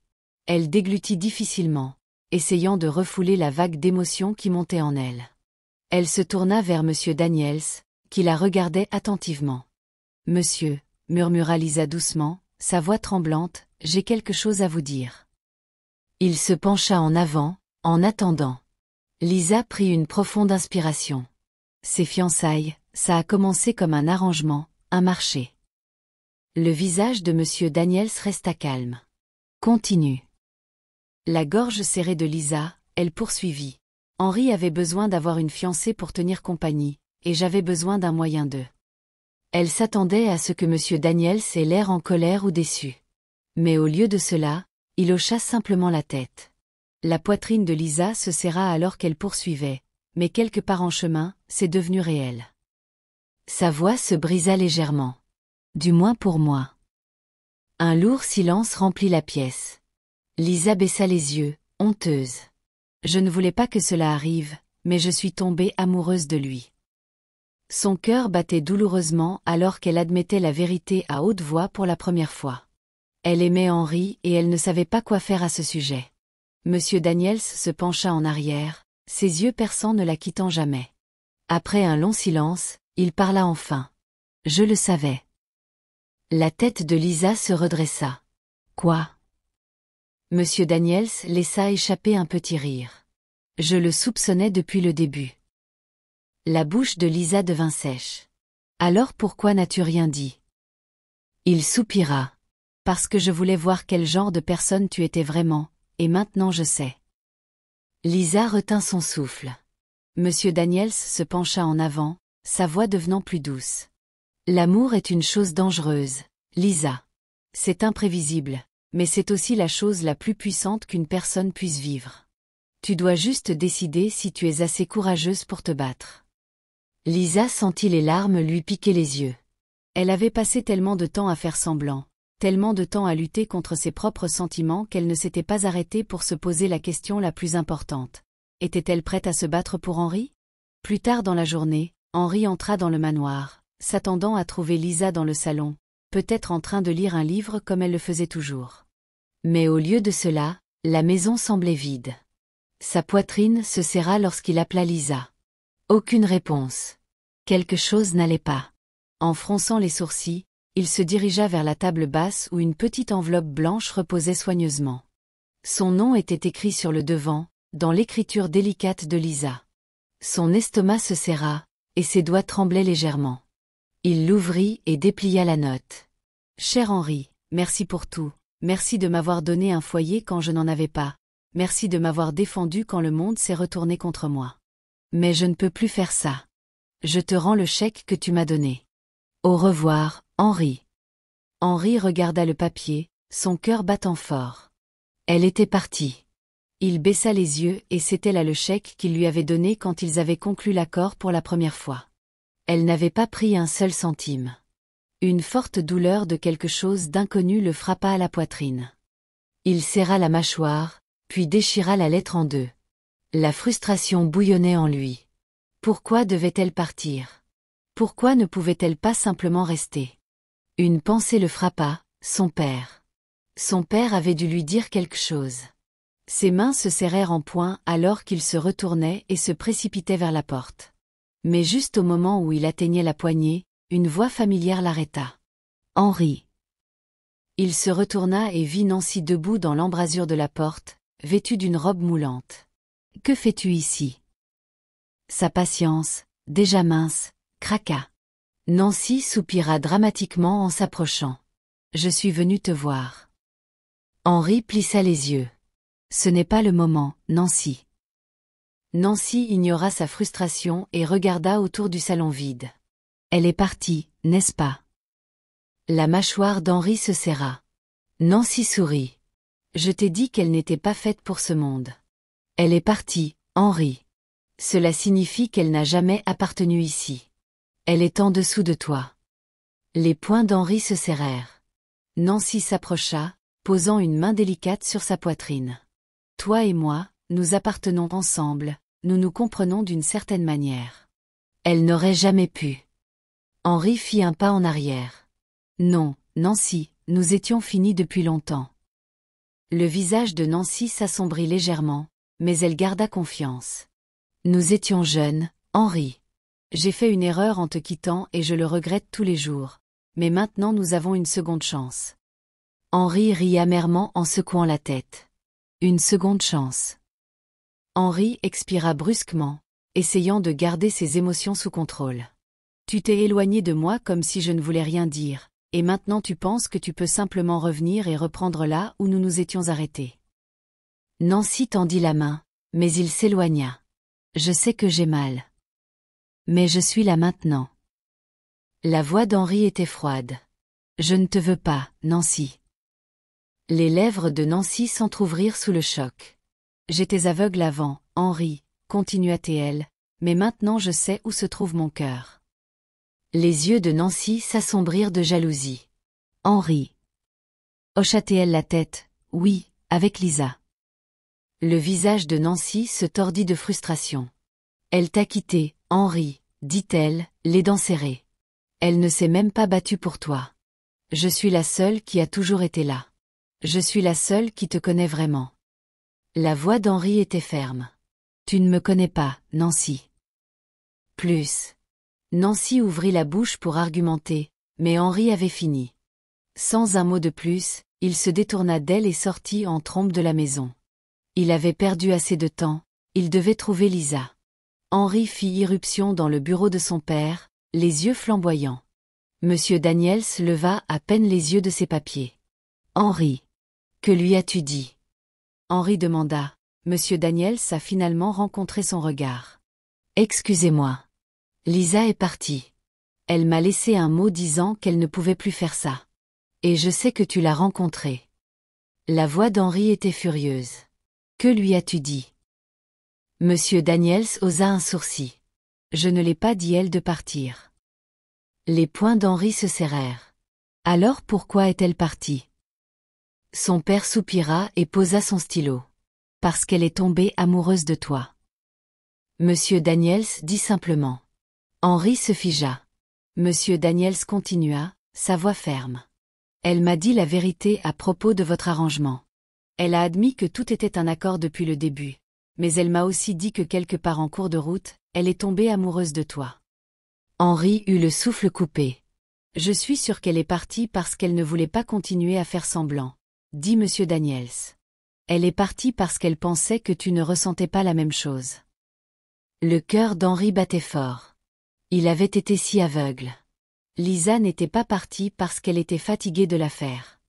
Elle déglutit difficilement, essayant de refouler la vague d'émotions qui montait en elle. Elle se tourna vers Monsieur Daniels, qui la regardait attentivement. « Monsieur », murmura Lisa doucement, sa voix tremblante, « j'ai quelque chose à vous dire. » Il se pencha en avant, en attendant. Lisa prit une profonde inspiration. Ses fiançailles, ça a commencé comme un arrangement, un marché. Le visage de Monsieur Daniels resta calme. Continue. La gorge serrée de Lisa, elle poursuivit. Henri avait besoin d'avoir une fiancée pour tenir compagnie, et j'avais besoin d'un moyen d'eux. Elle s'attendait à ce que Monsieur Daniels ait l'air en colère ou déçu. Mais au lieu de cela, il hocha simplement la tête. La poitrine de Lisa se serra alors qu'elle poursuivait, mais quelque part en chemin, c'est devenu réel. Sa voix se brisa légèrement. Du moins pour moi. Un lourd silence remplit la pièce. Lisa baissa les yeux, honteuse. Je ne voulais pas que cela arrive, mais je suis tombée amoureuse de lui. Son cœur battait douloureusement alors qu'elle admettait la vérité à haute voix pour la première fois. Elle aimait Henri et elle ne savait pas quoi faire à ce sujet. Monsieur Daniels se pencha en arrière, ses yeux perçants ne la quittant jamais. Après un long silence, il parla enfin. Je le savais. La tête de Lisa se redressa. Quoi? Monsieur Daniels laissa échapper un petit rire. Je le soupçonnais depuis le début. La bouche de Lisa devint sèche. Alors pourquoi n'as-tu rien dit? Il soupira. Parce que je voulais voir quel genre de personne tu étais vraiment, et maintenant je sais. Lisa retint son souffle. Monsieur Daniels se pencha en avant, sa voix devenant plus douce. L'amour est une chose dangereuse, Lisa. C'est imprévisible, mais c'est aussi la chose la plus puissante qu'une personne puisse vivre. Tu dois juste décider si tu es assez courageuse pour te battre. Lisa sentit les larmes lui piquer les yeux. Elle avait passé tellement de temps à faire semblant, tellement de temps à lutter contre ses propres sentiments qu'elle ne s'était pas arrêtée pour se poser la question la plus importante. Était-elle prête à se battre pour Henri? Plus tard dans la journée, Henri entra dans le manoir, s'attendant à trouver Lisa dans le salon, peut-être en train de lire un livre comme elle le faisait toujours. Mais au lieu de cela, la maison semblait vide. Sa poitrine se serra lorsqu'il appela Lisa. Aucune réponse. Quelque chose n'allait pas. En fronçant les sourcils, il se dirigea vers la table basse où une petite enveloppe blanche reposait soigneusement. Son nom était écrit sur le devant, dans l'écriture délicate de Lisa. Son estomac se serra, et ses doigts tremblaient légèrement. Il l'ouvrit et déplia la note. « Cher Henri, merci pour tout. Merci de m'avoir donné un foyer quand je n'en avais pas. Merci de m'avoir défendu quand le monde s'est retourné contre moi. Mais je ne peux plus faire ça. Je te rends le chèque que tu m'as donné. Au revoir, Henri. » Henri regarda le papier, son cœur battant fort. Elle était partie. Il baissa les yeux et c'était là le chèque qu'il lui avait donné quand ils avaient conclu l'accord pour la première fois. Elle n'avait pas pris un seul centime. Une forte douleur de quelque chose d'inconnu le frappa à la poitrine. Il serra la mâchoire, puis déchira la lettre en deux. La frustration bouillonnait en lui. Pourquoi devait-elle partir? Pourquoi ne pouvait-elle pas simplement rester? Une pensée le frappa, son père. Son père avait dû lui dire quelque chose. Ses mains se serrèrent en poing alors qu'il se retournait et se précipitait vers la porte. Mais juste au moment où il atteignait la poignée, une voix familière l'arrêta. « Henri !» Il se retourna et vit Nancy debout dans l'embrasure de la porte, vêtue d'une robe moulante. « Que fais-tu ici ?» Sa patience, déjà mince, craqua. Nancy soupira dramatiquement en s'approchant. « Je suis venue te voir. » Henri plissa les yeux. « Ce n'est pas le moment, Nancy. » Nancy ignora sa frustration et regarda autour du salon vide. Elle est partie, n'est-ce pas? La mâchoire d'Henri se serra. Nancy sourit. Je t'ai dit qu'elle n'était pas faite pour ce monde. Elle est partie, Henri. Cela signifie qu'elle n'a jamais appartenu ici. Elle est en dessous de toi. Les poings d'Henri se serrèrent. Nancy s'approcha, posant une main délicate sur sa poitrine. Toi et moi, nous appartenons ensemble, nous nous comprenons d'une certaine manière. Elle n'aurait jamais pu. Henri fit un pas en arrière. Non, Nancy, nous étions finis depuis longtemps. Le visage de Nancy s'assombrit légèrement, mais elle garda confiance. Nous étions jeunes, Henri. J'ai fait une erreur en te quittant et je le regrette tous les jours. Mais maintenant nous avons une seconde chance. Henri rit amèrement en secouant la tête. Une seconde chance. Henri expira brusquement, essayant de garder ses émotions sous contrôle. Tu t'es éloigné de moi comme si je ne voulais rien dire, et maintenant tu penses que tu peux simplement revenir et reprendre là où nous nous étions arrêtés. Nancy tendit la main, mais il s'éloigna. Je sais que j'ai mal. Mais je suis là maintenant. La voix d'Henri était froide. Je ne te veux pas, Nancy. Les lèvres de Nancy s'entr'ouvrirent sous le choc. J'étais aveugle avant, Henri, continua-t-elle, mais maintenant je sais où se trouve mon cœur. Les yeux de Nancy s'assombrirent de jalousie. Henri. Hocha-t-elle la tête, oui, avec Lisa. Le visage de Nancy se tordit de frustration. Elle t'a quitté, Henri, dit-elle, les dents serrées. Elle ne s'est même pas battue pour toi. Je suis la seule qui a toujours été là. Je suis la seule qui te connaît vraiment. La voix d'Henri était ferme. Tu ne me connais pas, Nancy. Plus. Nancy ouvrit la bouche pour argumenter, mais Henri avait fini. Sans un mot de plus, il se détourna d'elle et sortit en trombe de la maison. Il avait perdu assez de temps, il devait trouver Lisa. Henri fit irruption dans le bureau de son père, les yeux flamboyants. Monsieur Daniels leva à peine les yeux de ses papiers. Henri. Que lui as-tu dit? Henri demanda. Monsieur Daniels a finalement rencontré son regard. Excusez-moi. Lisa est partie. Elle m'a laissé un mot disant qu'elle ne pouvait plus faire ça. Et je sais que tu l'as rencontrée. La voix d'Henri était furieuse. Que lui as-tu dit? Monsieur Daniels osa un sourcil. Je ne l'ai pas dit elle de partir. Les poings d'Henri se serrèrent. Alors pourquoi est-elle partie? Son père soupira et posa son stylo. Parce qu'elle est tombée amoureuse de toi. Monsieur Daniels dit simplement. Henri se figea. Monsieur Daniels continua, sa voix ferme. Elle m'a dit la vérité à propos de votre arrangement. Elle a admis que tout était un accord depuis le début. Mais elle m'a aussi dit que quelque part en cours de route, elle est tombée amoureuse de toi. Henri eut le souffle coupé. Je suis sûr qu'elle est partie parce qu'elle ne voulait pas continuer à faire semblant, dit monsieur Daniels. Elle est partie parce qu'elle pensait que tu ne ressentais pas la même chose. Le cœur d'Henri battait fort. Il avait été si aveugle. Lisa n'était pas partie parce qu'elle était fatiguée de l'affaire.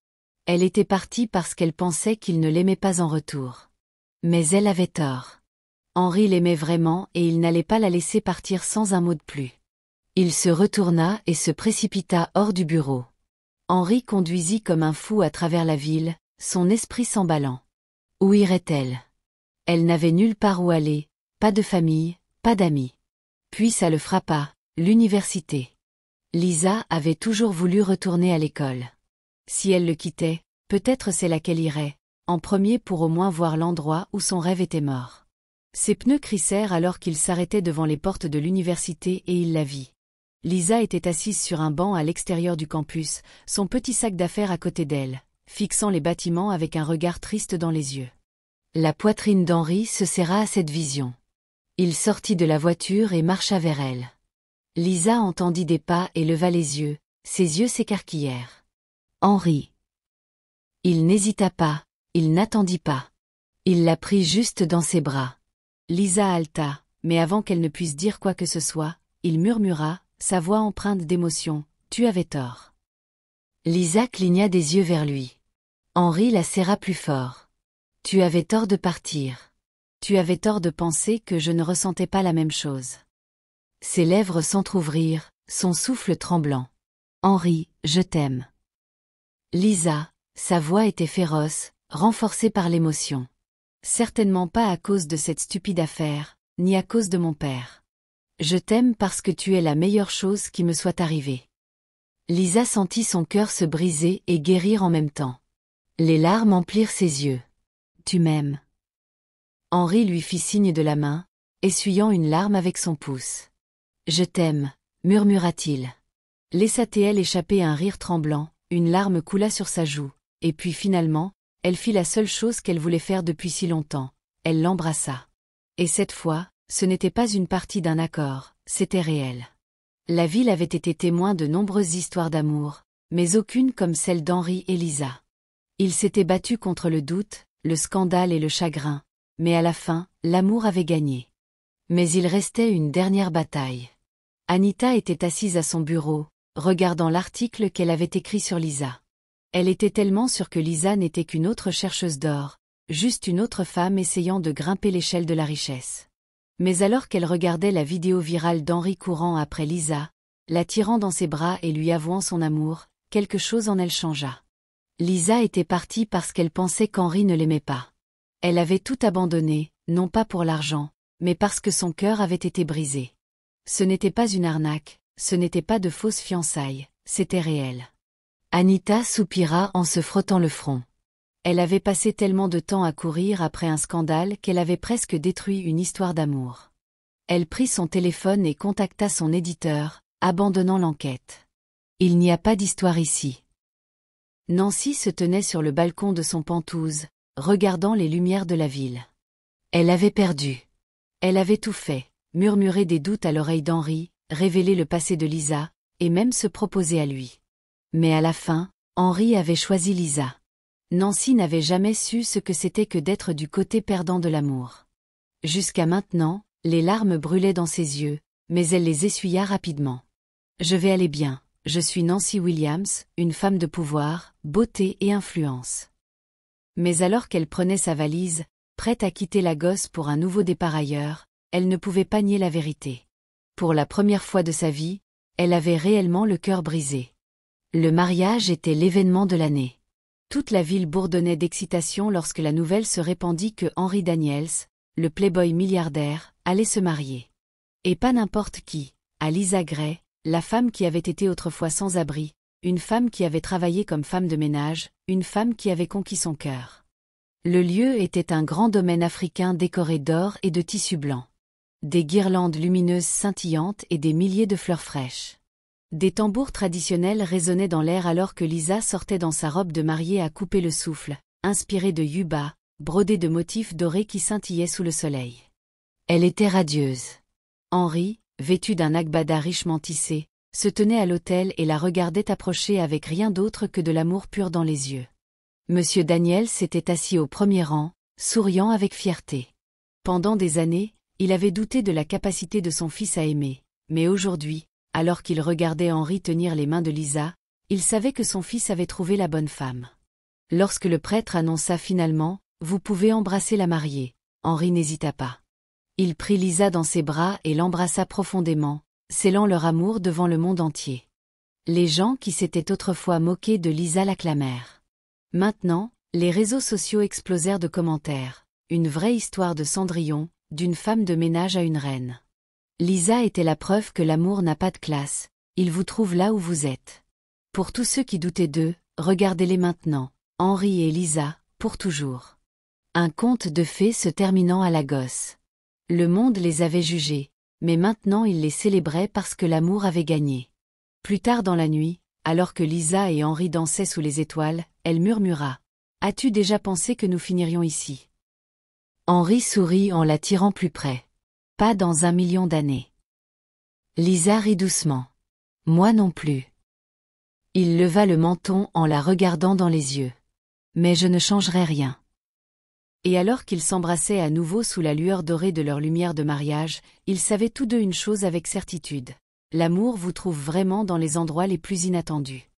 Elle était partie parce qu'elle pensait qu'il ne l'aimait pas en retour. Mais elle avait tort. Henri l'aimait vraiment et il n'allait pas la laisser partir sans un mot de plus. Il se retourna et se précipita hors du bureau. Henri conduisit comme un fou à travers la ville, son esprit s'emballant. Où irait-elle? Elle n'avait nulle part où aller, pas de famille, pas d'amis. Puis ça le frappa, l'université. Lisa avait toujours voulu retourner à l'école. Si elle le quittait, peut-être c'est là qu'elle irait, en premier pour au moins voir l'endroit où son rêve était mort. Ses pneus crissèrent alors qu'il s'arrêtait devant les portes de l'université et il la vit. Lisa était assise sur un banc à l'extérieur du campus, son petit sac d'affaires à côté d'elle, fixant les bâtiments avec un regard triste dans les yeux. La poitrine d'Henri se serra à cette vision. Il sortit de la voiture et marcha vers elle. Lisa entendit des pas et leva les yeux, ses yeux s'écarquillèrent. Henri. Il n'hésita pas, il n'attendit pas. Il la prit juste dans ses bras. Lisa haleta, mais avant qu'elle ne puisse dire quoi que ce soit, il murmura, sa voix empreinte d'émotion, « Tu avais tort. » Lisa cligna des yeux vers lui. Henri la serra plus fort. « Tu avais tort de partir. Tu avais tort de penser que je ne ressentais pas la même chose. » Ses lèvres s'entr'ouvrirent, son souffle tremblant. « Henri, je t'aime. » Lisa, sa voix était féroce, renforcée par l'émotion. « Certainement pas à cause de cette stupide affaire, ni à cause de mon père. Je t'aime parce que tu es la meilleure chose qui me soit arrivée. » Lisa sentit son cœur se briser et guérir en même temps. Les larmes emplirent ses yeux. « Tu m'aimes. » Henri lui fit signe de la main, essuyant une larme avec son pouce. « Je t'aime, » murmura-t-il. Laissa-t-elle échapper un rire tremblant, une larme coula sur sa joue, et puis finalement, elle fit la seule chose qu'elle voulait faire depuis si longtemps, elle l'embrassa. Et cette fois, ce n'était pas une partie d'un accord, c'était réel. La ville avait été témoin de nombreuses histoires d'amour, mais aucune comme celle d'Henri et Lisa. Ils s'étaient battus contre le doute, le scandale et le chagrin, mais à la fin, l'amour avait gagné. Mais il restait une dernière bataille. Anita était assise à son bureau, regardant l'article qu'elle avait écrit sur Lisa. Elle était tellement sûre que Lisa n'était qu'une autre chercheuse d'or, juste une autre femme essayant de grimper l'échelle de la richesse. Mais alors qu'elle regardait la vidéo virale d'Henri courant après Lisa, la tirant dans ses bras et lui avouant son amour, quelque chose en elle changea. Lisa était partie parce qu'elle pensait qu'Henri ne l'aimait pas. Elle avait tout abandonné, non pas pour l'argent, mais parce que son cœur avait été brisé. Ce n'était pas une arnaque, ce n'était pas de fausses fiançailles, c'était réel. Anita soupira en se frottant le front. Elle avait passé tellement de temps à courir après un scandale qu'elle avait presque détruit une histoire d'amour. Elle prit son téléphone et contacta son éditeur, abandonnant l'enquête. Il n'y a pas d'histoire ici. Nancy se tenait sur le balcon de son penthouse, regardant les lumières de la ville. Elle avait perdu. Elle avait tout fait, murmurer des doutes à l'oreille d'Henri, révéler le passé de Lisa, et même se proposer à lui. Mais à la fin, Henri avait choisi Lisa. Nancy n'avait jamais su ce que c'était que d'être du côté perdant de l'amour. Jusqu'à maintenant, les larmes brûlaient dans ses yeux, mais elle les essuya rapidement. « Je vais aller bien, je suis Nancy Williams, une femme de pouvoir, beauté et influence. » Mais alors qu'elle prenait sa valise, prête à quitter Lagos pour un nouveau départ ailleurs, elle ne pouvait pas nier la vérité. Pour la première fois de sa vie, elle avait réellement le cœur brisé. Le mariage était l'événement de l'année. Toute la ville bourdonnait d'excitation lorsque la nouvelle se répandit que Henri Daniels, le playboy milliardaire, allait se marier. Et pas n'importe qui, à Lisa Gray, la femme qui avait été autrefois sans abri, une femme qui avait travaillé comme femme de ménage, une femme qui avait conquis son cœur. Le lieu était un grand domaine africain décoré d'or et de tissus blancs. Des guirlandes lumineuses scintillantes et des milliers de fleurs fraîches. Des tambours traditionnels résonnaient dans l'air alors que Lisa sortait dans sa robe de mariée à couper le souffle, inspirée de yuba, brodée de motifs dorés qui scintillaient sous le soleil. Elle était radieuse. Henri, vêtu d'un agbada richement tissé, se tenait à l'autel et la regardait approcher avec rien d'autre que de l'amour pur dans les yeux. Monsieur Daniel s'était assis au premier rang, souriant avec fierté. Pendant des années, Il avait douté de la capacité de son fils à aimer, mais aujourd'hui, alors qu'il regardait Henri tenir les mains de Lisa, il savait que son fils avait trouvé la bonne femme. Lorsque le prêtre annonça finalement « Vous pouvez embrasser la mariée », Henri n'hésita pas. Il prit Lisa dans ses bras et l'embrassa profondément, scellant leur amour devant le monde entier. Les gens qui s'étaient autrefois moqués de Lisa l'acclamèrent. Maintenant, les réseaux sociaux explosèrent de commentaires. Une vraie histoire de Cendrillon, d'une femme de ménage à une reine. Lisa était la preuve que l'amour n'a pas de classe, il vous trouve là où vous êtes. Pour tous ceux qui doutaient d'eux, regardez-les maintenant, Henri et Lisa, pour toujours. Un conte de fées se terminant à la gosse. Le monde les avait jugés, mais maintenant il les célébrait parce que l'amour avait gagné. Plus tard dans la nuit, alors que Lisa et Henri dansaient sous les étoiles, elle murmura « As-tu déjà pensé que nous finirions ici ?» Henri sourit en la tirant plus près. « Pas dans 1 million d'années. » Lisa rit doucement. « Moi non plus. » Il leva le menton en la regardant dans les yeux. « Mais je ne changerai rien. » Et alors qu'ils s'embrassaient à nouveau sous la lueur dorée de leur lumière de mariage, ils savaient tous deux une chose avec certitude. L'amour vous trouve vraiment dans les endroits les plus inattendus.